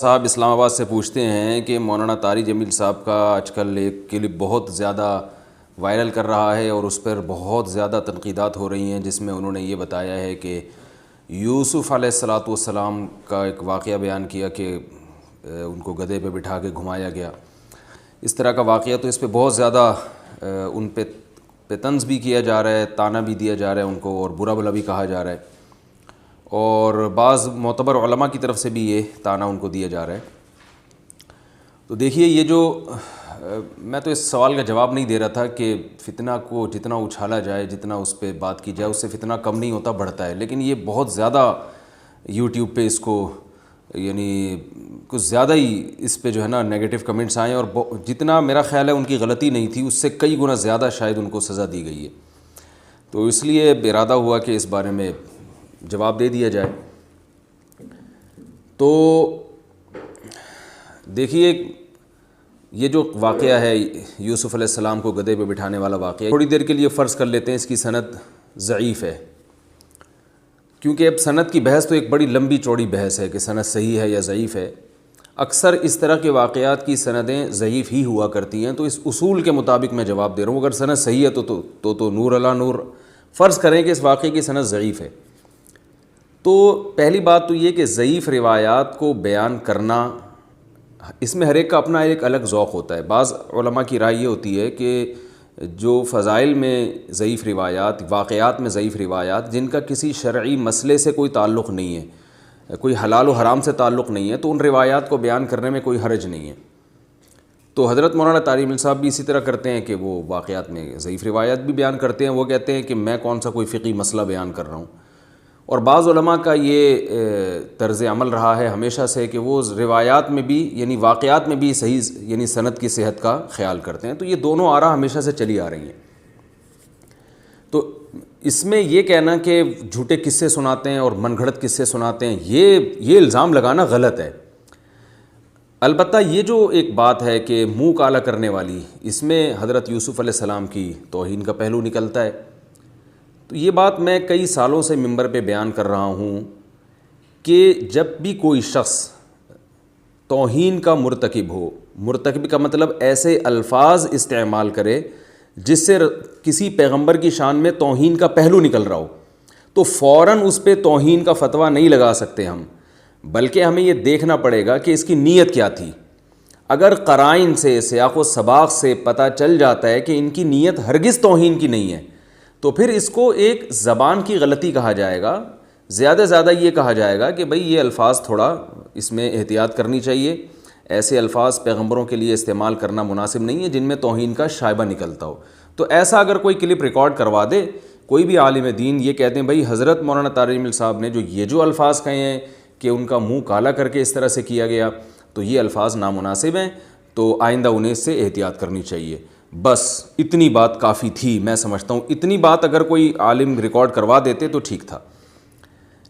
صاحب اسلام آباد سے پوچھتے ہیں کہ مولانا طارق جمیل صاحب کا آج کل ایک کلپ بہت زیادہ وائرل کر رہا ہے اور اس پر بہت زیادہ تنقیدات ہو رہی ہیں، جس میں انہوں نے یہ بتایا ہے کہ یوسف علیہ السلام کا ایک واقعہ بیان کیا کہ ان کو گدھے پہ بٹھا کے گھمایا گیا۔ اس طرح کا واقعہ تو اس پہ بہت زیادہ ان پہ طنز بھی کیا جا رہا ہے، طعنہ بھی دیا جا رہا ہے ان کو، اور برا بھلا بھی کہا جا رہا ہے، اور بعض معتبر علماء کی طرف سے بھی یہ طعنہ ان کو دیا جا رہا ہے۔ تو دیکھیے، یہ جو میں تو اس سوال کا جواب نہیں دے رہا تھا کہ فتنہ کو جتنا اچھالا جائے، جتنا اس پہ بات کی جائے، اس سے فتنہ کم نہیں ہوتا، بڑھتا ہے، لیکن یہ بہت زیادہ یوٹیوب پہ اس کو یعنی کچھ زیادہ ہی اس پہ جو ہے نا نیگیٹو کمنٹس آئے، اور جتنا میرا خیال ہے ان کی غلطی نہیں تھی، اس سے کئی گنا زیادہ شاید ان کو سزا دی گئی ہے۔ تو اس لیے ارادہ ہوا کہ اس بارے میں جواب دے دیا جائے۔ تو دیکھیے، یہ جو واقعہ ہے یوسف علیہ السلام کو گدھے پہ بٹھانے والا واقعہ، تھوڑی دیر کے لیے فرض کر لیتے ہیں اس کی سند ضعیف ہے، کیونکہ اب سند کی بحث تو ایک بڑی لمبی چوڑی بحث ہے کہ سند صحیح ہے یا ضعیف ہے۔ اکثر اس طرح کے واقعات کی سندیں ضعیف ہی ہوا کرتی ہیں، تو اس اصول کے مطابق میں جواب دے رہا ہوں۔ اگر سند صحیح ہے تو نور علی نور، فرض کریں کہ اس واقعے کی سند ضعیف ہے، تو پہلی بات تو یہ کہ ضعیف روایات کو بیان کرنا، اس میں ہر ایک کا اپنا ایک الگ ذوق ہوتا ہے۔ بعض علماء کی رائے یہ ہوتی ہے کہ جو فضائل میں ضعیف روایات، واقعات میں ضعیف روایات جن کا کسی شرعی مسئلے سے کوئی تعلق نہیں ہے، کوئی حلال و حرام سے تعلق نہیں ہے، تو ان روایات کو بیان کرنے میں کوئی حرج نہیں ہے۔ تو حضرت مولانا طارق جمیل صاحب بھی اسی طرح کرتے ہیں کہ وہ واقعات میں ضعیف روایات بھی بیان کرتے ہیں۔ وہ کہتے ہیں کہ میں کون سا کوئی فقہی مسئلہ بیان کر رہا ہوں، اور بعض علماء کا یہ طرز عمل رہا ہے ہمیشہ سے کہ وہ روایات میں بھی یعنی واقعات میں بھی صحیح یعنی سند کی صحت کا خیال کرتے ہیں۔ تو یہ دونوں آراء ہمیشہ سے چلی آ رہی ہیں۔ تو اس میں یہ کہنا کہ جھوٹے قصے سناتے ہیں اور من گھڑت قصے سناتے ہیں، یہ الزام لگانا غلط ہے۔ البتہ یہ جو ایک بات ہے کہ منہ کالا کرنے والی، اس میں حضرت یوسف علیہ السلام کی توہین کا پہلو نکلتا ہے۔ تو یہ بات میں کئی سالوں سے ممبر پہ بیان کر رہا ہوں کہ جب بھی کوئی شخص توہین کا مرتکب ہو، مرتکب کا مطلب ایسے الفاظ استعمال کرے جس سے کسی پیغمبر کی شان میں توہین کا پہلو نکل رہا ہو، تو فوراً اس پہ توہین کا فتویٰ نہیں لگا سکتے ہم، بلکہ ہمیں یہ دیکھنا پڑے گا کہ اس کی نیت کیا تھی۔ اگر قرائن سے، سیاق و سباق سے پتہ چل جاتا ہے کہ ان کی نیت ہرگز توہین کی نہیں ہے، تو پھر اس کو ایک زبان کی غلطی کہا جائے گا۔ زیادہ زیادہ یہ کہا جائے گا کہ بھئی یہ الفاظ تھوڑا اس میں احتیاط کرنی چاہیے، ایسے الفاظ پیغمبروں کے لیے استعمال کرنا مناسب نہیں ہے جن میں توہین کا شائبہ نکلتا ہو۔ تو ایسا اگر کوئی کلپ ریکارڈ کروا دے، کوئی بھی عالم دین یہ کہتے ہیں بھئی حضرت مولانا طارق جمیل صاحب نے جو الفاظ کہے ہیں کہ ان کا منہ کالا کر کے اس طرح سے کیا گیا، تو یہ الفاظ نامناسب ہیں، تو آئندہ انہیں اس سے احتیاط کرنی چاہیے۔ بس اتنی بات کافی تھی، میں سمجھتا ہوں اتنی بات اگر کوئی عالم ریکارڈ کروا دیتے تو ٹھیک تھا۔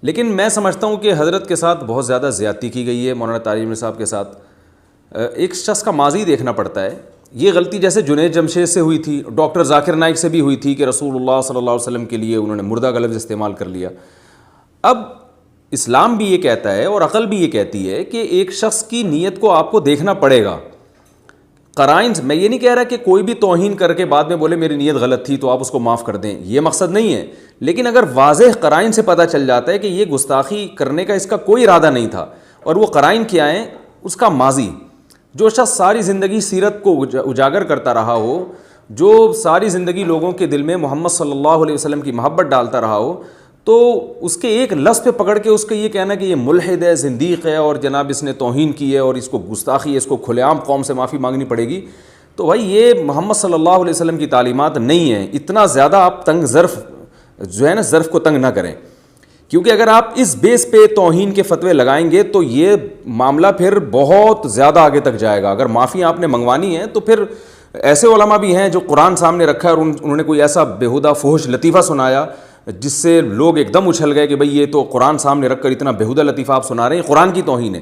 لیکن میں سمجھتا ہوں کہ حضرت کے ساتھ بہت زیادہ زیادتی کی گئی ہے، مولانا طارق جمیل صاحب کے ساتھ۔ ایک شخص کا ماضی دیکھنا پڑتا ہے۔ یہ غلطی جیسے جنید جمشید سے ہوئی تھی، ڈاکٹر ذاکر نائک سے بھی ہوئی تھی کہ رسول اللہ صلی اللہ علیہ وسلم کے لیے انہوں نے مردہ کا لفظ استعمال کر لیا۔ اب اسلام بھی یہ کہتا ہے اور عقل بھی یہ کہتی ہے کہ ایک شخص کی نیت کو آپ کو دیکھنا پڑے گا۔ قرائن، میں یہ نہیں کہہ رہا کہ کوئی بھی توہین کر کے بعد میں بولے میری نیت غلط تھی تو آپ اس کو معاف کر دیں، یہ مقصد نہیں ہے، لیکن اگر واضح قرائن سے پتہ چل جاتا ہے کہ یہ گستاخی کرنے کا اس کا کوئی ارادہ نہیں تھا، اور وہ قرائن کیا ہیں، اس کا ماضی، جو شخص ساری زندگی سیرت کو اجاگر کرتا رہا ہو، جو ساری زندگی لوگوں کے دل میں محمد صلی اللہ علیہ وسلم کی محبت ڈالتا رہا ہو، تو اس کے ایک لفظ پہ پکڑ کے اس کا یہ کہنا کہ یہ ملحد ہے، زندیق ہے، اور جناب اس نے توہین کی ہے اور اس کو گستاخی ہے، اس کو کھلے عام قوم سے معافی مانگنی پڑے گی، تو بھائی یہ محمد صلی اللہ علیہ وسلم کی تعلیمات نہیں ہیں۔ اتنا زیادہ آپ تنگ ظرف جو ہے نا، ظرف کو تنگ نہ کریں، کیونکہ اگر آپ اس بیس پہ توہین کے فتوے لگائیں گے تو یہ معاملہ پھر بہت زیادہ آگے تک جائے گا۔ اگر معافی آپ نے منگوانی ہے تو پھر ایسے علماء بھی ہیں جو قرآن سامنے رکھا ہے اور انہوں نے کوئی ایسا بیہودہ فحش لطیفہ سنایا جس سے لوگ ایک دم اچھل گئے کہ بھئی یہ تو قرآن سامنے رکھ کر اتنا بیہودہ لطیفہ آپ سنا رہے ہیں، قرآن کی توہین ہے۔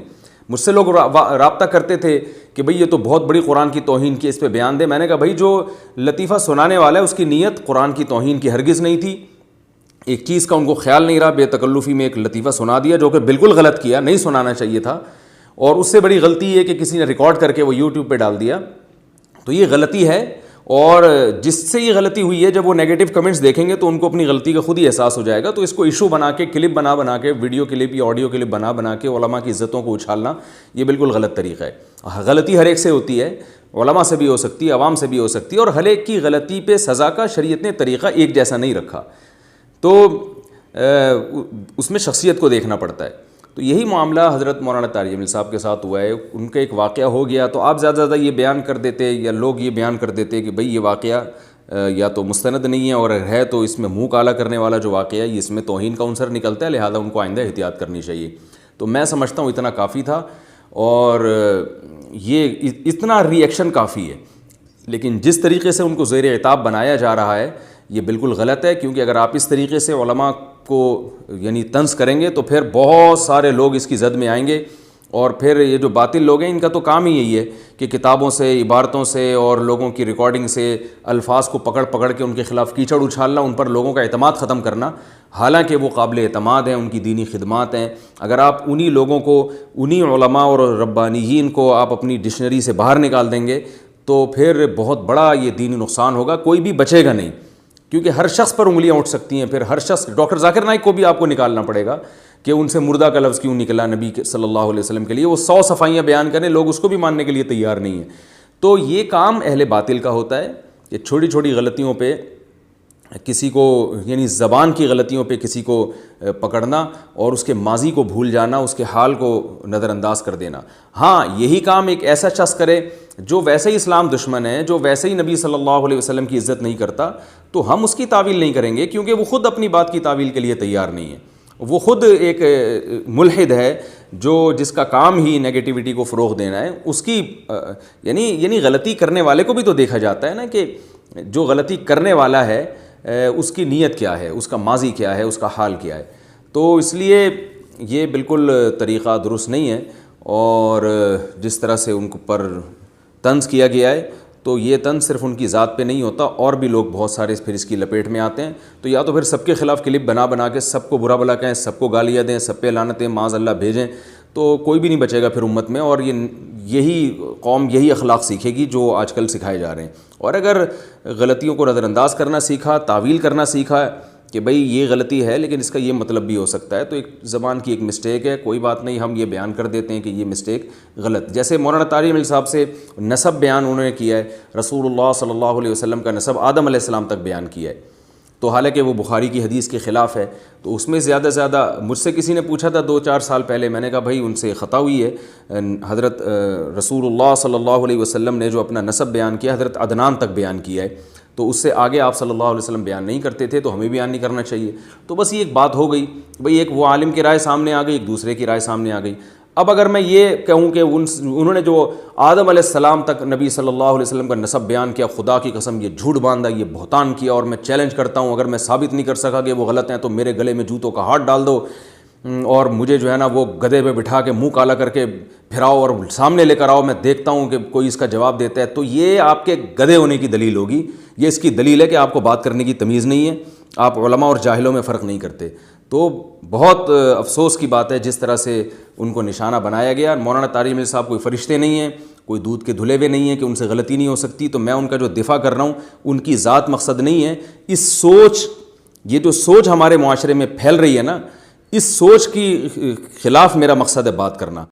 مجھ سے لوگ رابطہ کرتے تھے کہ بھئی یہ تو بہت بڑی قرآن کی توہین کی، اس پہ بیان دے۔ میں نے کہا بھئی جو لطیفہ سنانے والا ہے اس کی نیت قرآن کی توہین کی ہرگز نہیں تھی، ایک چیز کا ان کو خیال نہیں رہا، بے تکلفی میں ایک لطیفہ سنا دیا جو کہ بالکل غلط کیا، نہیں سنانا چاہیے تھا۔ اور اس سے بڑی غلطی یہ کہ کسی نے ریکارڈ کر کے وہ یوٹیوب پہ ڈال دیا، تو یہ غلطی ہے. اور جس سے یہ غلطی ہوئی ہے، جب وہ نیگیٹو کمنٹس دیکھیں گے تو ان کو اپنی غلطی کا خود ہی احساس ہو جائے گا. تو اس کو ایشو بنا کے، کلپ بنا کے، ویڈیو کلپ یا آڈیو کلپ بنا کے علماء کی عزتوں کو اچھالنا، یہ بالکل غلط طریقہ ہے. غلطی ہر ایک سے ہوتی ہے، علماء سے بھی ہو سکتی ہے، عوام سے بھی ہو سکتی ہے، اور ہر ایک کی غلطی پہ سزا کا شریعت نے طریقہ ایک جیسا نہیں رکھا. تو اس میں شخصیت کو دیکھنا پڑتا ہے. تو یہی معاملہ حضرت مولانا طارق جمیل صاحب کے ساتھ ہوا ہے. ان کا ایک واقعہ ہو گیا تو آپ زیادہ یہ بیان کر دیتے، یا لوگ یہ بیان کر دیتے کہ بھئی یہ واقعہ یا تو مستند نہیں ہے، اور ہے تو اس میں منہ کالا کرنے والا جو واقعہ ہے اس میں توہین کا عنصر نکلتا ہے، لہذا ان کو آئندہ احتیاط کرنی چاہیے. تو میں سمجھتا ہوں اتنا کافی تھا، اور یہ اتنا ری ایکشن کافی ہے. لیکن جس طریقے سے ان کو زیر عتاب بنایا جا رہا ہے یہ بالکل غلط ہے، کیونکہ اگر آپ اس طریقے سے علماء کو یعنی طنز کریں گے تو پھر بہت سارے لوگ اس کی زد میں آئیں گے. اور پھر یہ جو باطل لوگ ہیں ان کا تو کام ہی یہی ہے کہ کتابوں سے، عبارتوں سے اور لوگوں کی ریکارڈنگ سے الفاظ کو پکڑ کے ان کے خلاف کیچڑ اچھالنا، ان پر لوگوں کا اعتماد ختم کرنا. حالانکہ وہ قابل اعتماد ہیں، ان کی دینی خدمات ہیں. اگر آپ انہی لوگوں کو، انہی علماء اور ربانیین کو آپ اپنی ڈکشنری سے باہر نکال دیں گے تو پھر بہت بڑا یہ دینی نقصان ہوگا. کوئی بھی بچے گا نہیں، کیونکہ ہر شخص پر انگلیاں اٹھ سکتی ہیں. پھر ہر شخص، ڈاکٹر ذاکر نائک کو بھی آپ کو نکالنا پڑے گا کہ ان سے مردہ کا لفظ کیوں نکلا نبی صلی اللہ علیہ وسلم کے لیے. وہ 100 صفائیاں بیان کریں، لوگ اس کو بھی ماننے کے لیے تیار نہیں ہیں. تو یہ کام اہل باطل کا ہوتا ہے کہ چھوٹی چھوٹی غلطیوں پہ کسی کو، یعنی زبان کی غلطیوں پہ کسی کو پکڑنا اور اس کے ماضی کو بھول جانا، اس کے حال کو نظر انداز کر دینا. ہاں، یہی کام ایک ایسا شخص کرے جو ویسے ہی اسلام دشمن ہے، جو ویسے ہی نبی صلی اللہ علیہ وسلم کی عزت نہیں کرتا، تو ہم اس کی تعویل نہیں کریں گے، کیونکہ وہ خود اپنی بات کی تعویل کے لیے تیار نہیں ہے. وہ خود ایک ملحد ہے جس کا کام ہی نیگیٹیوٹی کو فروغ دینا ہے. اس کی یعنی غلطی کرنے والے کو بھی تو دیکھا جاتا ہے نا کہ جو غلطی کرنے والا ہے اس کی نیت کیا ہے، اس کا ماضی کیا ہے، اس کا حال کیا ہے. تو اس لیے یہ بالکل طریقہ درست نہیں ہے. اور جس طرح سے ان پر طنز کیا گیا ہے، تو یہ طنز صرف ان کی ذات پہ نہیں ہوتا، اور بھی لوگ بہت سارے پھر اس کی لپیٹ میں آتے ہیں. تو یا تو پھر سب کے خلاف کلپ بنا کے سب کو برا بلا کہیں، سب کو گالیاں دیں، سب پہ لعنتیں معاذ اللہ بھیجیں، تو کوئی بھی نہیں بچے گا پھر امت میں. اور یہی قوم یہی اخلاق سیکھے گی جو آج کل سکھائے جا رہے ہیں. اور اگر غلطیوں کو نظر انداز کرنا سیکھا، تعویل کرنا سیکھا کہ بھئی یہ غلطی ہے لیکن اس کا یہ مطلب بھی ہو سکتا ہے، تو ایک زبان کی ایک مسٹیک ہے، کوئی بات نہیں، ہم یہ بیان کر دیتے ہیں کہ یہ مسٹیک غلط. جیسے مولانا طارق جمیل صاحب سے نسب بیان انہوں نے کیا ہے، رسول اللہ صلی اللہ علیہ وسلم کا نسب آدم علیہ السلام تک بیان کیا ہے. تو حالانکہ وہ بخاری کی حدیث کے خلاف ہے. تو اس میں زیادہ مجھ سے کسی نے پوچھا تھا 2-4 سال پہلے، میں نے کہا بھائی ان سے خطا ہوئی ہے. حضرت رسول اللہ صلی اللہ علیہ وسلم نے جو اپنا نسب بیان کیا حضرت عدنان تک بیان کیا ہے، تو اس سے آگے آپ صلی اللہ علیہ وسلم بیان نہیں کرتے تھے، تو ہمیں بیان نہیں کرنا چاہیے. تو بس یہ ایک بات ہو گئی بھئی، ایک وہ عالم کی رائے سامنے آ گئی، ایک دوسرے کی رائے سامنے آ گئی. اب اگر میں یہ کہوں کہ انہوں نے جو آدم علیہ السلام تک نبی صلی اللہ علیہ وسلم کا نسب بیان کیا، خدا کی قسم یہ جھوٹ باندھا، یہ بہتان کیا، اور میں چیلنج کرتا ہوں اگر میں ثابت نہیں کر سکا کہ وہ غلط ہیں تو میرے گلے میں جوتوں کا ہاتھ ڈال دو، اور مجھے جو ہے نا وہ گدھے پہ بٹھا کے منہ کالا کر کے پھراؤ اور سامنے لے کر آؤ، میں دیکھتا ہوں کہ کوئی اس کا جواب دیتا ہے. تو یہ آپ کے گدھے ہونے کی دلیل ہوگی. یہ اس کی دلیل ہے کہ آپ کو بات کرنے کی تمیز نہیں ہے، آپ علماء اور جاہلوں میں فرق نہیں کرتے. تو بہت افسوس کی بات ہے جس طرح سے ان کو نشانہ بنایا گیا. مولانا طارق جمیل صاحب کوئی فرشتے نہیں ہیں، کوئی دودھ کے دھلے ہوئے نہیں ہیں کہ ان سے غلطی نہیں ہو سکتی. تو میں ان کا جو دفاع کر رہا ہوں ان کی ذات مقصد نہیں ہے. اس سوچ، یہ جو سوچ ہمارے معاشرے میں پھیل رہی ہے نا، اس سوچ کی خلاف میرا مقصد ہے بات کرنا.